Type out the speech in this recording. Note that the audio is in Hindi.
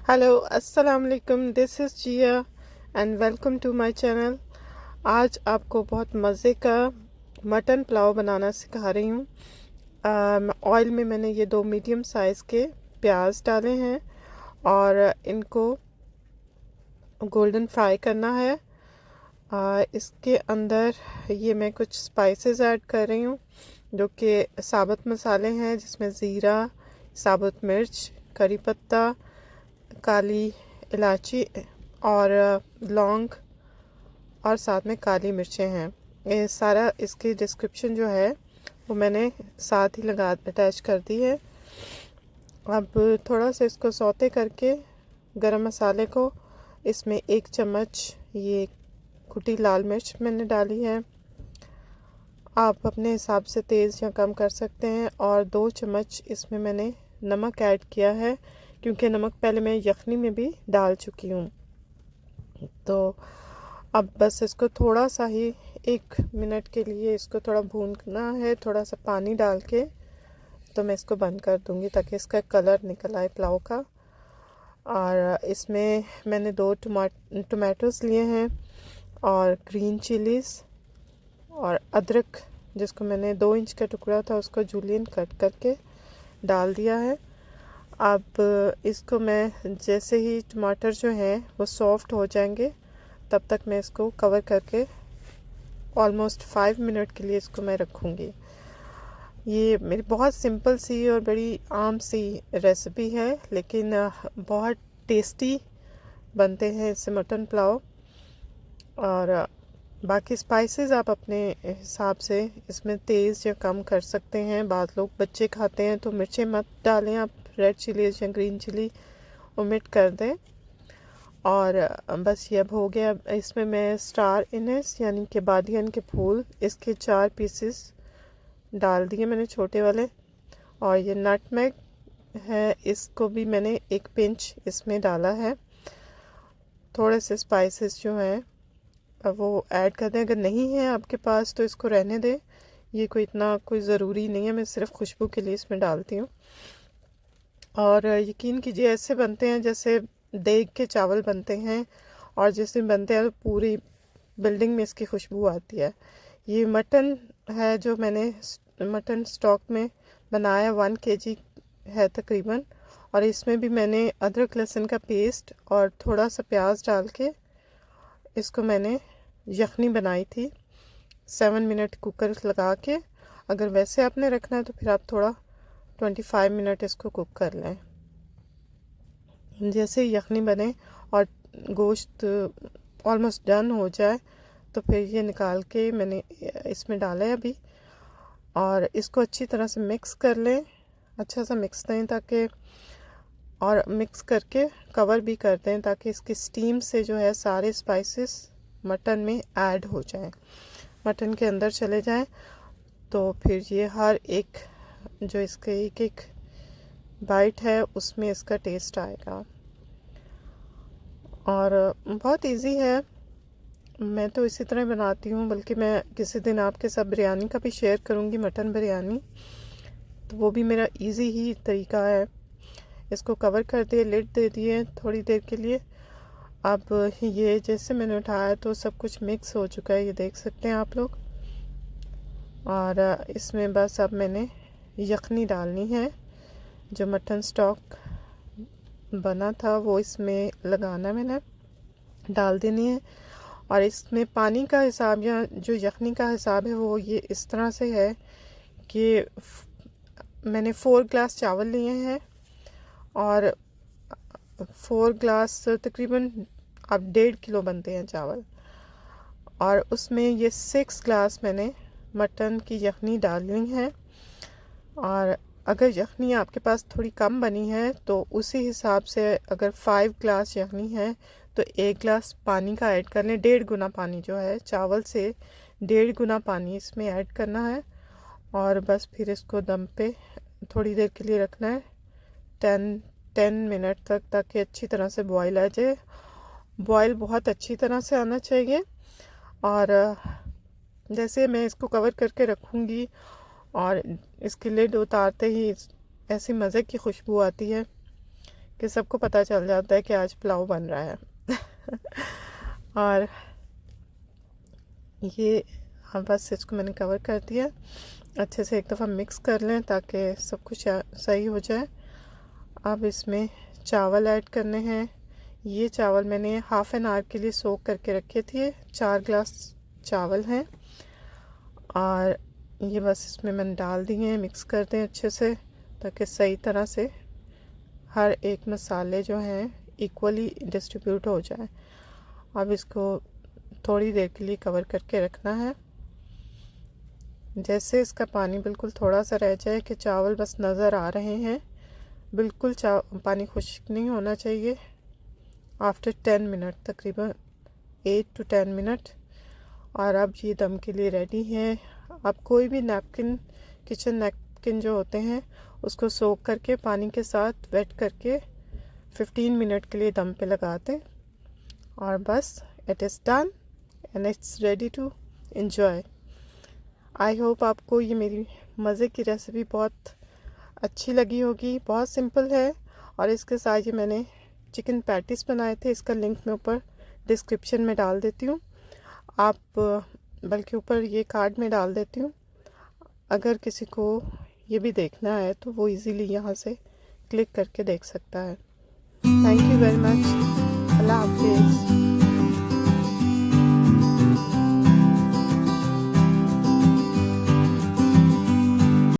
हेलो अस्सलाम वालेकुम, this is Zia and welcome to my channel. आज आपको बहुत मज़े का मटन पुलाव बनाना सिखा रही हूँ। ऑयल में मैंने ये 2 मीडियम साइज़ के प्याज डाले हैं और इनको गोल्डन फ्राई करना है। इसके अंदर ये मैं कुछ स्पाइसेस ऐड कर रही हूँ जो कि साबुत मसाले हैं, जिसमें ज़ीरा, साबुत मिर्च, करी पत्ता, काली इलायची और लौंग और साथ में काली मिर्चें हैं। ये सारा इसकी डिस्क्रिप्शन जो है वो मैंने साथ ही लगा अटैच कर दी है। अब थोड़ा सा इसको सौते करके गरम मसाले को इसमें 1 चम्मच ये कुटी लाल मिर्च मैंने डाली है। आप अपने हिसाब से तेज़ या कम कर सकते हैं। और 2 चम्मच इसमें मैंने नमक ऐड किया है, क्योंकि नमक पहले मैं यखनी में भी डाल चुकी हूँ। तो अब बस इसको थोड़ा सा ही 1 मिनट के लिए इसको थोड़ा भूनना है, थोड़ा सा पानी डाल के। तो मैं इसको बंद कर दूँगी ताकि इसका कलर निकल आए पुलाव का। और इसमें मैंने 2 टमाटोज़ लिए हैं और ग्रीन चिलीज़ और अदरक, जिसको मैंने 2 इंच का टुकड़ा था उसको जूलियन कट करके डाल दिया है। अब इसको मैं जैसे ही टमाटर जो हैं वो सॉफ्ट हो जाएंगे तब तक मैं इसको कवर करके ऑलमोस्ट 5 मिनट के लिए इसको मैं रखूँगी। ये मेरी बहुत सिंपल सी और बड़ी आम सी रेसिपी है, लेकिन बहुत टेस्टी बनते हैं इससे मटन पुलाव। और बाकी स्पाइसेस आप अपने हिसाब से इसमें तेज़ या कम कर सकते हैं। बाद लोग बच्चे खाते हैं तो मिर्चें मत डालें, आप रेड चिलीज या ग्रीन चिली ओमिट कर दें। और बस ये अब हो गया। इसमें मैं स्टार इनिस यानी कि बादियन के फूल, इसके 4 पीसेस डाल दिए मैंने, छोटे वाले। और ये नटमेग है, इसको भी मैंने 1 पिंच इसमें डाला है। थोड़े से स्पाइसेस जो हैं वो ऐड कर दें। अगर नहीं है आपके पास तो इसको रहने दें, ये कोई इतना कोई ज़रूरी नहीं है। मैं सिर्फ खुशबू के लिए इसमें डालती हूँ। और यकीन कीजिए ऐसे बनते हैं जैसे देग के चावल बनते हैं, और जैसे बनते हैं तो पूरी बिल्डिंग में इसकी खुशबू आती है। ये मटन है जो मैंने मटन स्टॉक में बनाया, 1 kg है तकरीबन। और इसमें भी मैंने अदरक लहसुन का पेस्ट और थोड़ा सा प्याज डाल के इसको मैंने यखनी बनाई थी 7 मिनट कुकर लगा के। अगर वैसे आपने रखना है तो फिर आप थोड़ा 25 मिनट इसको कुक कर लें। जैसे यखनी बने और गोश्त ऑलमोस्ट डन हो जाए तो फिर ये निकाल के मैंने इसमें डाला है अभी। और इसको अच्छी तरह से मिक्स कर लें, अच्छा सा मिक्स दें ताकि, और मिक्स करके कवर भी कर दें ताकि इसकी स्टीम से जो है सारे स्पाइसेस मटन में ऐड हो जाएं, मटन के अंदर चले जाएं। तो फिर ये हर एक जो इसके एक बाइट है उसमें इसका टेस्ट आएगा। और बहुत इजी है, मैं तो इसी तरह बनाती हूँ। बल्कि मैं किसी दिन आपके साथ बिरयानी का भी शेयर करूँगी, मटन बिरयानी, तो वो भी मेरा इजी ही तरीका है। इसको कवर कर दिए, लिड दे दिए थोड़ी देर के लिए। अब ये जैसे मैंने उठाया तो सब कुछ मिक्स हो चुका है, ये देख सकते हैं आप लोग। और इसमें बस अब मैंने यखनी डालनी है, जो मटन स्टॉक बना था वो इसमें लगाना, मैंने डाल देनी है। और इसमें पानी का हिसाब या जो यखनी का हिसाब है वो ये इस तरह से है कि मैंने 4 ग्लास चावल लिए हैं और 4 ग्लास तकरीबन अब 1.5 किलो बनते हैं चावल। और उसमें ये 6 ग्लास मैंने मटन की यखनी डालनी है। और अगर यखनी आपके पास थोड़ी कम बनी है तो उसी हिसाब से अगर 5 ग्लास यखनी है तो 1 ग्लास पानी का ऐड कर लें। 1.5 गुना पानी जो है चावल से 1.5 गुना पानी इसमें ऐड करना है। और बस फिर इसको दम पे थोड़ी देर के लिए रखना है, 10 मिनट तक, ताकि अच्छी तरह से बॉईल आ जाए। बॉईल बहुत अच्छी तरह से आना चाहिए। और जैसे मैं इसको कवर करके रखूँगी और इसकी लिड उतारते ही ऐसी मज़े की खुशबू आती है कि सबको पता चल जाता है कि आज पुलाव बन रहा है। और ये बस इसको मैंने कवर कर दिया। अच्छे से एक दफ़ा मिक्स कर लें ताकि सब कुछ सही हो जाए। अब इसमें चावल ऐड करने हैं। ये चावल मैंने हाफ़ एन आवर के लिए सोक करके रखे थे। 4 ग्लास चावल हैं और ये बस इसमें मैंने डाल दिए हैं। मिक्स कर दें अच्छे से ताकि सही तरह से हर एक मसाले जो हैं इक्वली डिस्ट्रीब्यूट हो जाए। अब इसको थोड़ी देर के लिए कवर करके रखना है। जैसे इसका पानी बिल्कुल थोड़ा सा रह जाए कि चावल बस नज़र आ रहे हैं, बिल्कुल पानी खुश्क नहीं होना चाहिए। आफ्टर 10 मिनट, तकरीबन 8 to 10 मिनट। और अब ये दम के लिए रेडी है। आप कोई भी नैपकिन, किचन नैपकिन जो होते हैं उसको सोक करके पानी के साथ वेट करके 15 मिनट के लिए दम पे लगा दें और बस it is done and it's ready to enjoy. I hope आपको ये मेरी मज़े की रेसिपी बहुत अच्छी लगी होगी। बहुत सिंपल है और इसके साथ ये मैंने चिकन पैटीज़ बनाए थे। इसका लिंक मैं ऊपर डिस्क्रिप्शन में डाल देती हूँ, आप बल्कि ऊपर ये कार्ड में डाल देती हूँ। अगर किसी को ये भी देखना है तो वो इजीली यहाँ से क्लिक करके देख सकता है। Thank you very much. अल्लाह हाफिज़।